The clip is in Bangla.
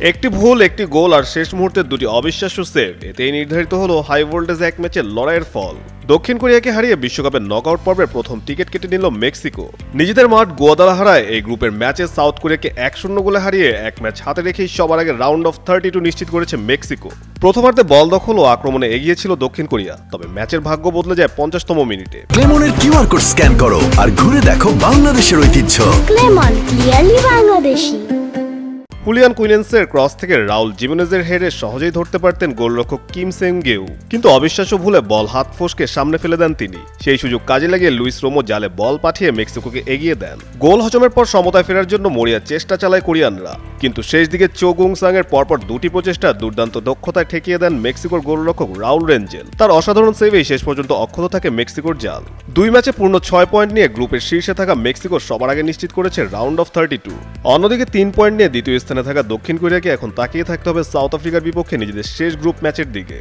একটি ভুল, একটি গোল আর শেষ মুহূর্তের দুটি অবিশ্বাস্য সেভ, এতেই নির্ধারিত হলো হাই ভোল্টেজ এক ম্যাচের লড়াইয়ের ফল। দক্ষিণ কোরিয়াকে হারিয়ে বিশ্বকাপের নকআউট পর্বের প্রথম টিকিট কেটে নিল মেক্সিকো। নিজেদের মাঠ গুয়াদালাহারায় এই গ্রুপের ম্যাচে সাউথ কোরিয়াকে 1-0 গোলে হারিয়ে এক ম্যাচ হাতে রেখেই সবার আগে রাউন্ড অফ 32 নিশ্চিত করেছে মেক্সিকো। প্রথমার্ধে বল দখল ও আক্রমণে এগিয়ে ছিল দক্ষিণ কোরিয়া, তবে ম্যাচের ভাগ্য বদলে যায় 50তম মিনিটে। ক্লেমনের কিউআর কোড স্ক্যান করো আর ঘুরে দেখো বাংলাদেশের ঐতিহ্য। ক্লেমন, ক্লিয়ারলি বাংলাদেশি। হুলিয়ান কুইনেন্সের ক্রস থেকে রাউল জিমেনেজের হেডে সহজেই ধরতে পারতেন গোলরক্ষক কিম সেং গেউ, কিন্তু অবিশ্বাস্য ভুলে বল হাত ফসকে সামনে ফেলে দেন তিনি। সেই সুযোগ কাজে লাগিয়ে লুইস রোমো জালে বল পাঠিয়ে মেক্সিকোকে এগিয়ে দেন। গোল হজমের পর সমতায় ফেরার জন্য মরিয়া চেষ্টা চালায় কোরিয়ানরা, কিন্তু শেষ দিকে চো গুং সাং এর পরপর দুটি প্রচেষ্টা দুর্দান্ত দক্ষতায় ঠেকিয়ে দেন মেক্সিকোর গোলরক্ষক রাউল রেঞ্জেল। তার অসাধারণ সেভেই শেষ পর্যন্ত অক্ষত থাকে মেক্সিকোর জাল। 2 ম্যাচে পূর্ণ 6 পয়েন্ট নিয়ে গ্রুপের শীর্ষে থাকা মেক্সিকো সবার আগে নিশ্চিত করেছে রাউন্ড অফ 32। অন্যদিকে 3 পয়েন্ট নিয়ে দ্বিতীয় স্থানে থাকা দক্ষিণ কোরিয়াকে এখন তাকিয়ে থাকতে হবে সাউথ আফ্রিকার বিপক্ষে নিজেদের শেষ গ্রুপ ম্যাচের দিকে।